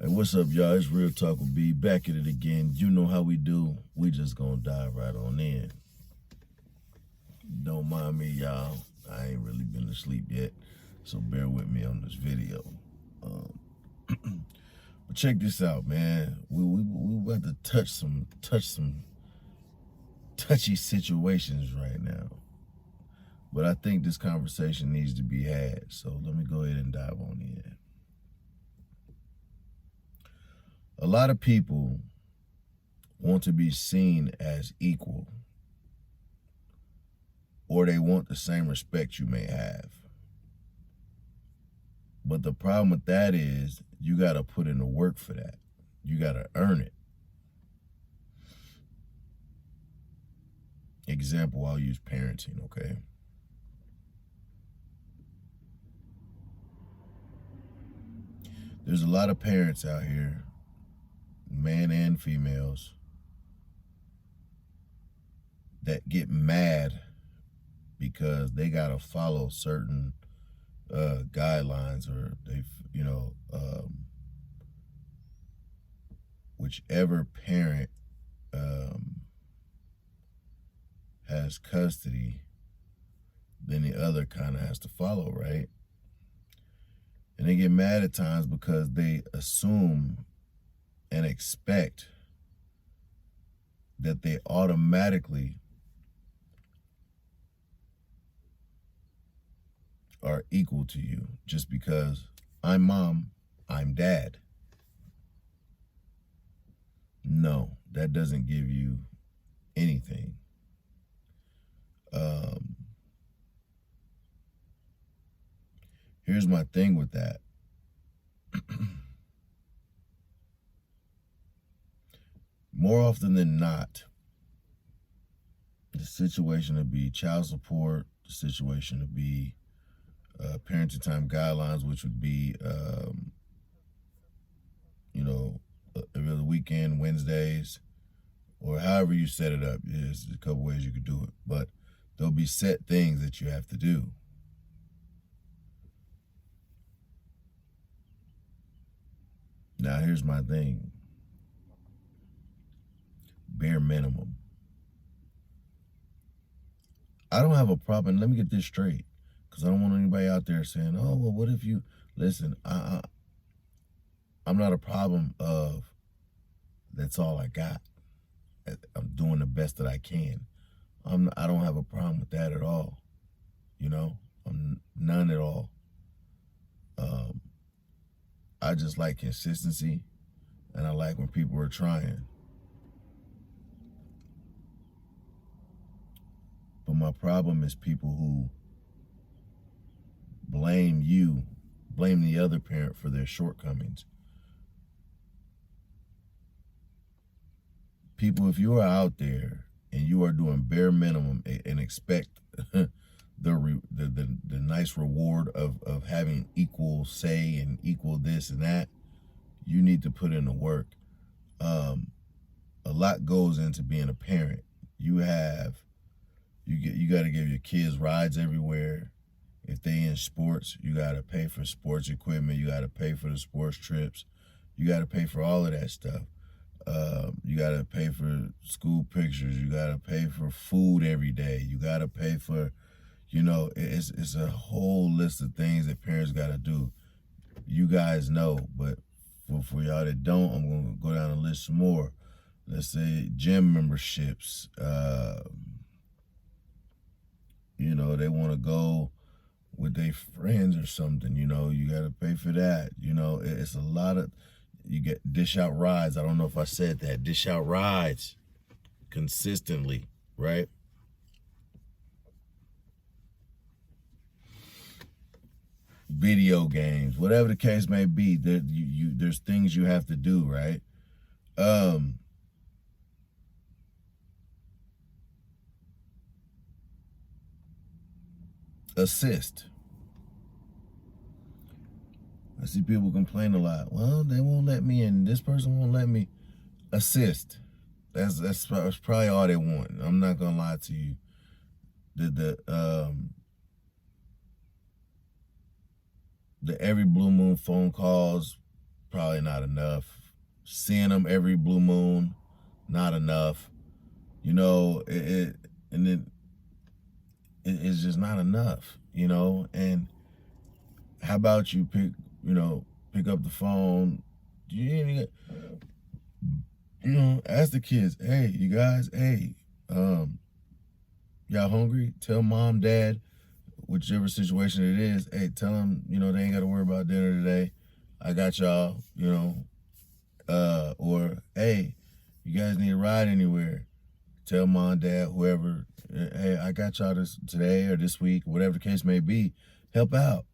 Hey, what's up, y'all? It's Real Talk with B. Back at it again. You know how we do. We just gonna dive right on in. Don't mind me, y'all. I ain't really been asleep yet, so bear with me on this video. But check this out, man. We about to touch some touchy situations right now. But I think this conversation needs to be had. So let me go ahead and dive on in. A lot of people want to be seen as equal, or they want the same respect you may have. But the problem with that is you got to put in the work for that. You got to earn it. Example, I'll use parenting, okay? There's a lot of parents out here, men and females, that get mad because they got to follow certain guidelines, or they, whichever parent has custody, then the other kind of has to follow, right? And they get mad at times because they assume and expect that they automatically are equal to you just because I'm mom, I'm dad. No, that doesn't give you anything. Here's my thing with that. More often than not, the situation would be child support, the situation would be parenting time guidelines, which would be, every other weekend, Wednesdays, or however you set it up. There's a couple ways you could do it, but there'll be set things that you have to do. Now, here's my thing. Bare minimum. I don't have a problem. Let me get this straight, because I don't want anybody out there saying, oh, well, what if you... Listen, I'm not a problem of that's all I got. I'm doing the best that I can. I don't have a problem with that at all. None at all. I just like consistency, and I like when people are trying. But my problem is people who blame the other parent for their shortcomings. People, if you are out there and you are doing bare minimum and expect the nice reward of having equal say and equal this and that, you need to put in the work. A lot goes into being a parent. You got to give your kids rides everywhere. If they in sports, you got to pay for sports equipment. You got to pay for the sports trips. You got to pay for all of that stuff. You got to pay for school pictures. You got to pay for food every day. You got to pay for, it's a whole list of things that parents got to do. You guys know, but for y'all that don't, I'm going to go down and list some more. Let's say gym memberships. They want to go with their friends or something, you got to pay for that. It's a lot of... You get dish out rides. I don't know if I said that. Dish out rides consistently, right? Video games, whatever the case may be, there's things you have to do, right? Assist. I see people complain a lot. Well, they won't let me in. This person won't let me. Assist. That's probably all they want. I'm not gonna lie to you. The every blue moon phone calls probably not enough. Seeing them every blue moon, not enough. You know, it's just not enough, you know. And how about you pick up the phone, ask the kids, hey, you guys, hey, y'all hungry? Tell mom, dad, whichever situation it is, hey, tell them, they ain't got to worry about dinner today. I got y'all, or hey, you guys need a ride anywhere. Tell mom, dad, whoever, hey, I got y'all this today or this week, whatever the case may be. Help out.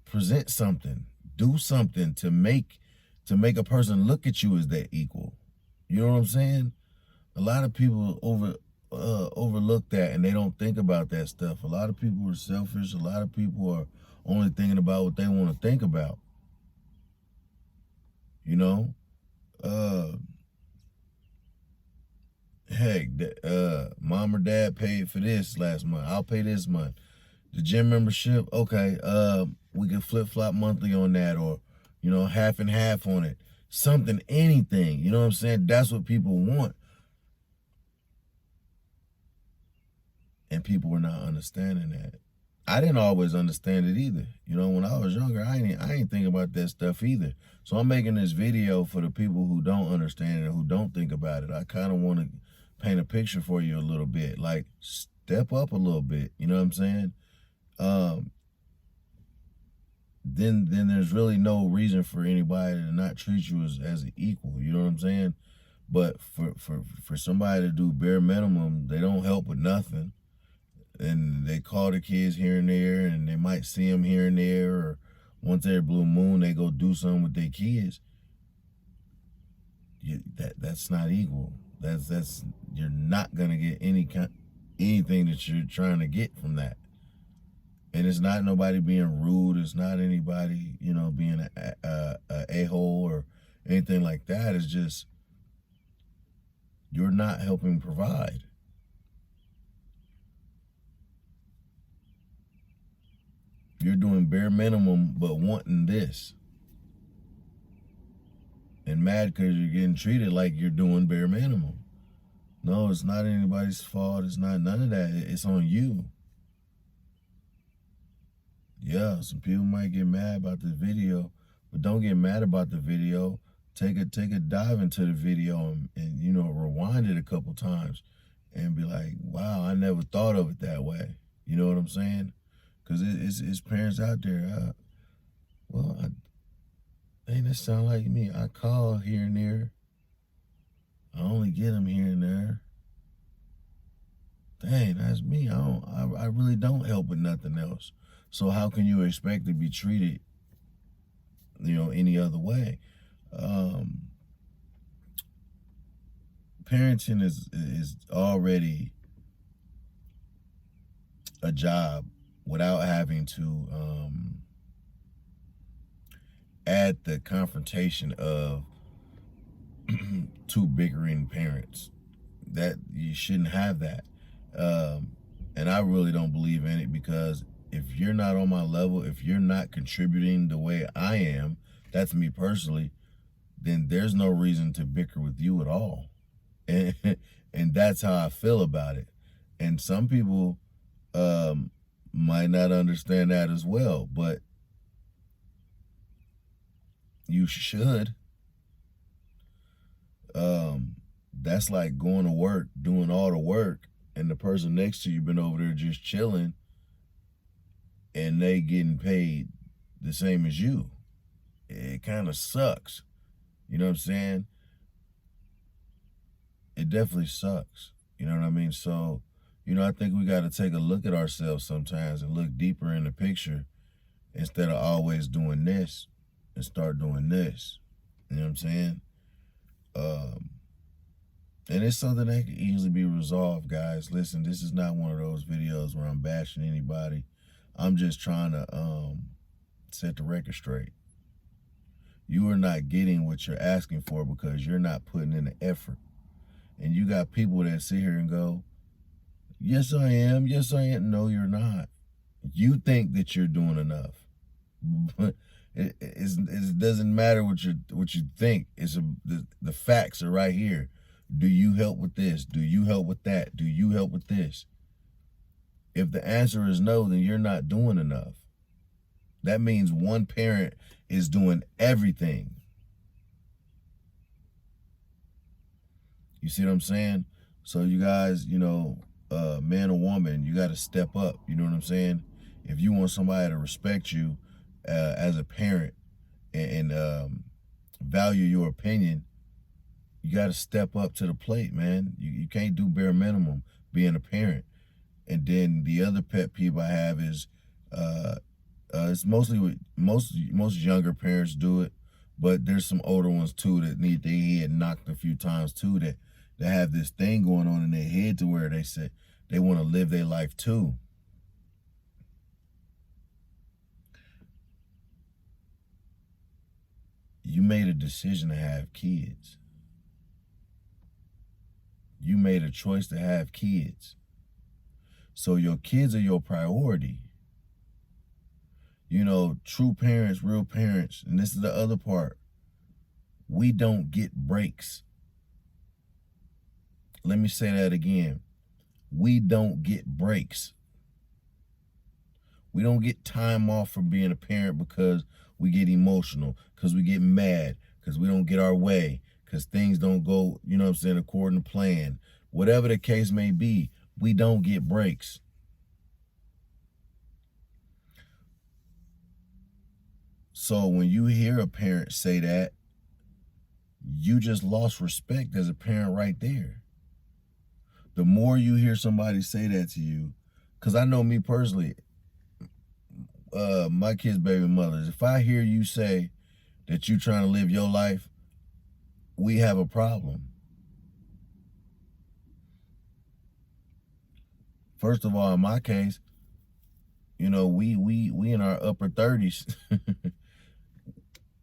Present something, do something to make a person look at you as their equal. You know what I'm saying? A lot of people overlook that, and they don't think about that stuff. A lot of people are selfish. A lot of people are only thinking about what they want to think about. Heck, mom or dad paid for this last month. I'll pay this month. The gym membership, okay, we can flip-flop monthly on that, or, half and half on it. Something, anything, you know what I'm saying? That's what people want. And people were not understanding that. I didn't always understand it either. When I was younger, I ain't think about that stuff either. So I'm making this video for the people who don't understand it and who don't think about it. I kind of want to paint a picture for you a little bit. Like, step up a little bit, you know what I'm saying? Then there's really no reason for anybody to not treat you as an equal, you know what I'm saying? But for somebody to do bare minimum, they don't help with nothing. And they call the kids here and there, and they might see them here and there, or once every blue moon, they go do something with their kids. That's not equal. That's you're not gonna get anything that you're trying to get from that. And it's not nobody being rude. It's not anybody, being a a-hole or anything like that. It's just you're not helping provide. You're doing bare minimum, but wanting this. And mad because you're getting treated like you're doing bare minimum. No, it's not anybody's fault. It's not none of that. It's on you. Yeah, some people might get mad about this video, but don't get mad about the video. Take a dive into the video and rewind it a couple times and be like, wow, I never thought of it that way. You know what I'm saying? Because it's parents out there. Ain't that sound like me? I call here and there. I only get them here and there. Dang, that's me. I really don't help with nothing else. So how can you expect to be treated, any other way? Parenting is already a job without having to add the confrontation of two bickering parents. That you shouldn't have that. And I really don't believe in it, because if you're not on my level, if you're not contributing the way I am, that's me personally, then there's no reason to bicker with you at all. And that's how I feel about it. And some people might not understand that as well, but you should. That's like going to work, doing all the work, and the person next to you been over there just chilling, and they getting paid the same as you. It kind of sucks. You know what I'm saying? It definitely sucks. You know what I mean? So, I think we got to take a look at ourselves sometimes and look deeper in the picture instead of always doing this, and start doing this. You know what I'm saying? And it's something that can easily be resolved, guys. Listen, this is not one of those videos where I'm bashing anybody. I'm just trying to set the record straight. You are not getting what you're asking for because you're not putting in the effort. And you got people that sit here and go, yes, I am. Yes, I am. No, you're not. You think that you're doing enough. But it doesn't matter what you think. The facts are right here. Do you help with this? Do you help with that? Do you help with this? If the answer is no, then you're not doing enough. That means one parent is doing everything. You see what I'm saying? So you guys, man or woman, you got to step up. You know what I'm saying? If you want somebody to respect you as a parent and value your opinion, you got to step up to the plate, man. You can't do bare minimum being a parent. And then the other pet peeve I have is it's mostly with most younger parents do it, but there's some older ones too that need their head knocked a few times too, that have this thing going on in their head to where they say they want to live their life too. You made a decision to have kids. You made a choice to have kids. So your kids are your priority. True parents, real parents, and this is the other part, we don't get breaks. Let me say that again. We don't get breaks. We don't get time off from being a parent because we get emotional, because we get mad, because we don't get our way, because things don't go, according to plan. Whatever the case may be, we don't get breaks. So when you hear a parent say that, you just lost respect as a parent right there. The more you hear somebody say that to you, because I know me personally, my kids' baby mothers, if I hear you say that you're trying to live your life, we have a problem. First of all, in my case, we in our upper 30s.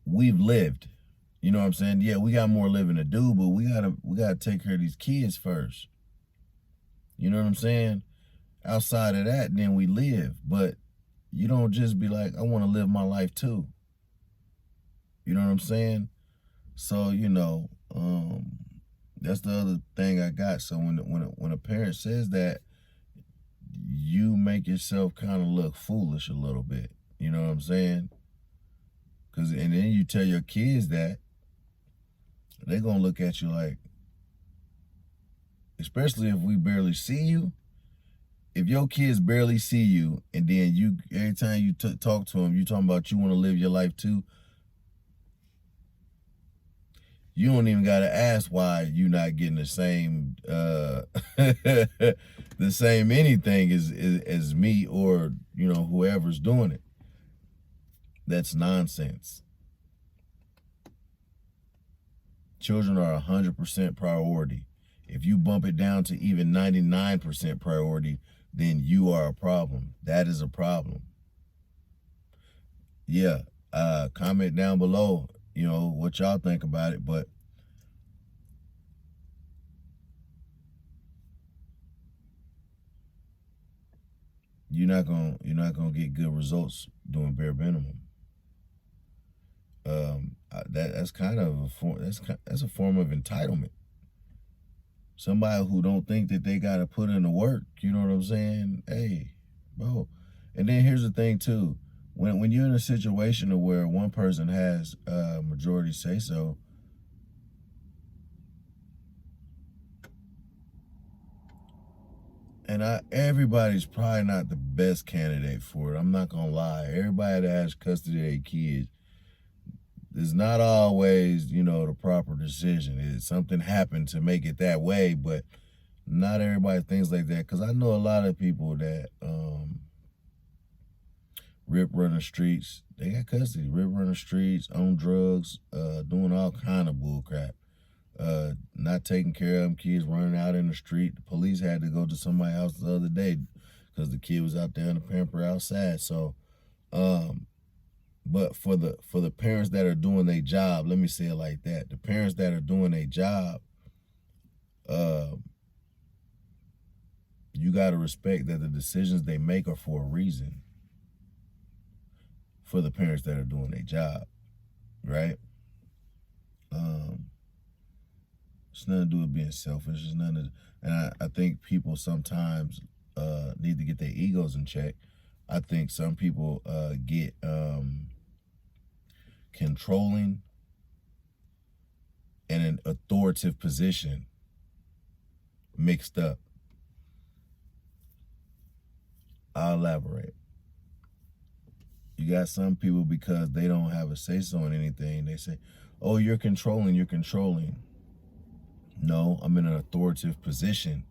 We've lived. You know what I'm saying? Yeah, we got more living to do, but we gotta take care of these kids first. You know what I'm saying? Outside of that, then we live. But you don't just be like, I want to live my life too. You know what I'm saying? So, that's the other thing I got. So when a parent says that, you make yourself kind of look foolish a little bit. You know what I'm saying? And then you tell your kids that, they're going to look at you like, especially if we barely see you. If your kids barely see you, and then every time you talk to them, you talking about you want to live your life too, you don't even got to ask why you not getting the same the same anything as me or whoever's doing it. That's nonsense. Children are 100% priority. If you bump it down to even 99% priority, then you are a problem. That is a problem. Yeah, comment down below, what y'all think about it, but you're not gonna get good results doing bare minimum. That's kind of that's a form of entitlement. Somebody who don't think that they gotta put in the work, you know what I'm saying? Hey, bro. And then here's the thing too. When you're in a situation where one person has majority say so, and everybody's probably not the best candidate for it. I'm not gonna lie. Everybody that has custody of their kids, it's not always, the proper decision. Something happened to make it that way, but not everybody thinks like that. Because I know a lot of people that rip running streets. They got custody, rip running streets, on drugs, doing all kind of bull crap. Not taking care of them, kids running out in the street. The police had to go to somebody's house the other day because the kid was out there in the pamper outside. So, but for the parents that are doing their job, let me say it like that. The parents that are doing their job, you got to respect that the decisions they make are for a reason. for the parents that are doing their job, right? It's nothing to do with being selfish. It's nothing to, and I think people sometimes need to get their egos in check. I think some people get controlling and an authoritative position mixed up. I'll elaborate. You got some people, because they don't have a say-so in anything, they say, oh, you're controlling, you're controlling. No, I'm in an authoritative position,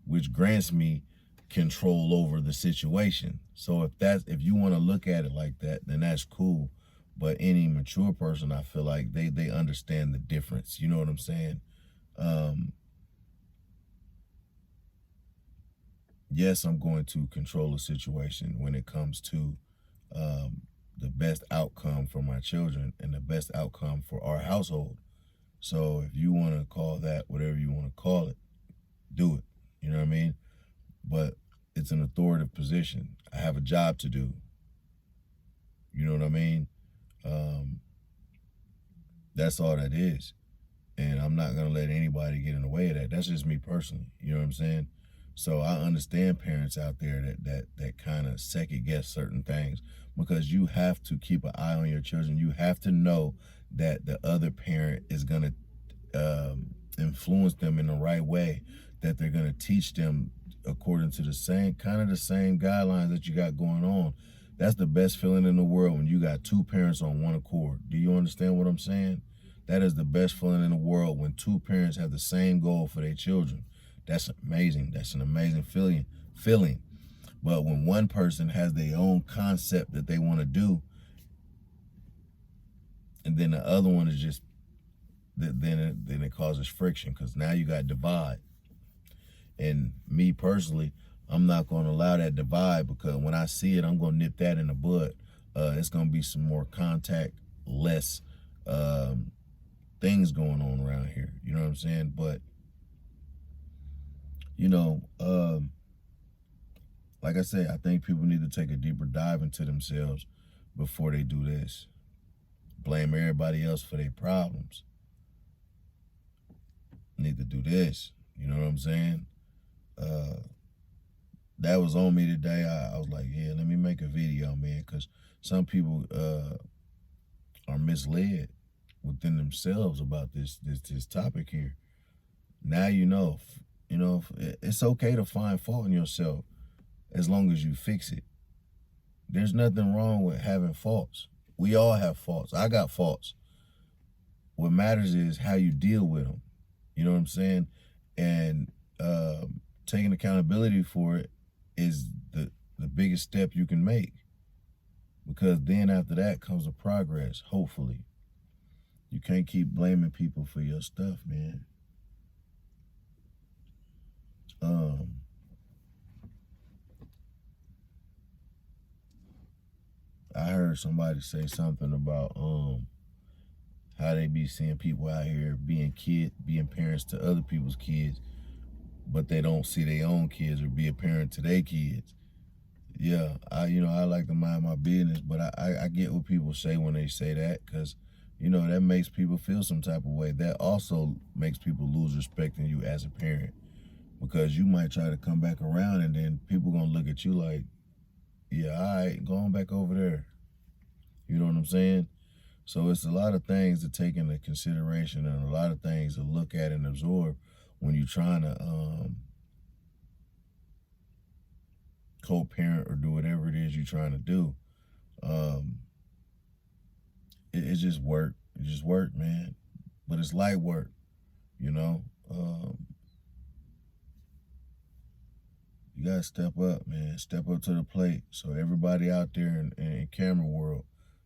which grants me control over the situation. So if you want to look at it like that, then that's cool. But any mature person, I feel like they understand the difference. You know what I'm saying? Yes, I'm going to control a situation when it comes to the best outcome for my children and the best outcome for our household. So if you want to call that whatever you want to call it, do it. You know what I mean? But it's an authoritative position. I have a job to do. You know what I mean? That's all that is. And I'm not going to let anybody get in the way of that. That's just me personally. You know what I'm saying? So I understand parents out there that kind of second guess certain things, because you have to keep an eye on your children. You have to know that the other parent is going to influence them in the right way, that they're going to teach them according to the same guidelines that you got going on. That's the best feeling in the world, when you got two parents on one accord. Do you understand what I'm saying? That is the best feeling in the world, when two parents have the same goal for their children. That's amazing. That's an amazing feeling. But when one person has their own concept that they want to do, and then the other one is just, then it causes friction, because now you got divide. And me personally, I'm not going to allow that divide, because when I see it, I'm going to nip that in the bud. It's going to be some more contact, less things going on around here. You know what I'm saying? But, you know, like I said, I think people need to take a deeper dive into themselves before they do this. Blame everybody else for their problems. Need to do this. You know what I'm saying? That was on me today. I was like, yeah, let me make a video, man, because some people are misled within themselves about this topic here. Now you know, it's okay to find fault in yourself as long as you fix it. There's nothing wrong with having faults. We all have faults. I got faults. What matters is how you deal with them. You know what I'm saying? And taking accountability for it is the biggest step you can make, because then after that comes the progress, hopefully. You can't keep blaming people for your stuff, man. I heard somebody say something about how they be seeing people out here being parents to other people's kids, but they don't see their own kids or be a parent to their kids. Yeah, I like to mind my business, but I get what people say when they say that, because, that makes people feel some type of way. That also makes people lose respect in you as a parent, because you might try to come back around, and then people gonna look at you like, yeah, all right, go on back over there. You know what I'm saying? So it's a lot of things to take into consideration, and a lot of things to look at and absorb when you're trying to co-parent or do whatever it is you're trying to do. It's just work. It's just work, man. But it's light work, you know? You gotta step up, man. Step up to the plate. So everybody out there in camera world,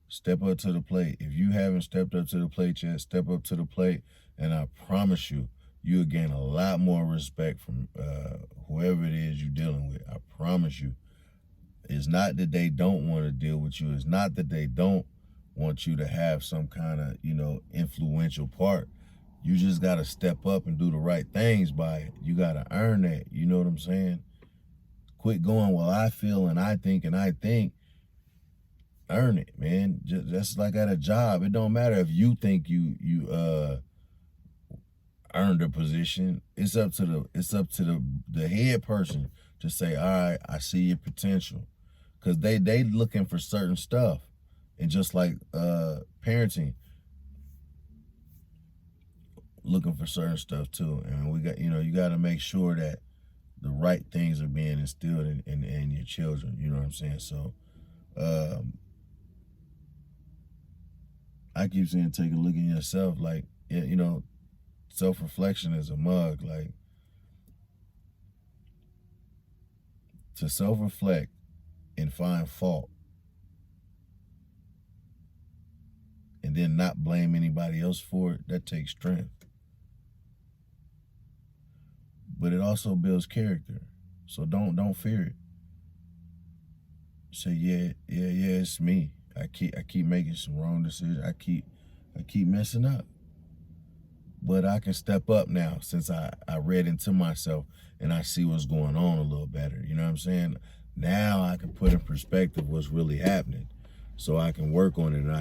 step up to the plate. If you haven't stepped up to the plate yet, step up to the plate, and I promise you, you'll gain a lot more respect from whoever it is you're dealing with. I promise you. It's not that they don't want to deal with you. It's not that they don't want you to have some kind of, influential part. You just got to step up and do the right things by it. You got to earn that. You know what I'm saying? Quit going, well, I feel and I think, earn it, man. Just like at a job, it don't matter if you think you earned a position. It's up to the head person to say, all right, I see your potential, because they looking for certain stuff, and just like parenting, looking for certain stuff too. And we got, you got to make sure that the right things are being instilled in your children. You know what I'm saying? So I keep saying, take a look at yourself. Like, self-reflection is a mug. Like, to self-reflect and find fault, and then not blame anybody else for it, that takes strength. But it also builds character. So don't fear it. Say, yeah, it's me. I keep making some wrong decisions. I keep messing up. But I can step up now, since I read into myself and I see what's going on a little better. You know what I'm saying? Now I can put in perspective what's really happening, so I can work on it, and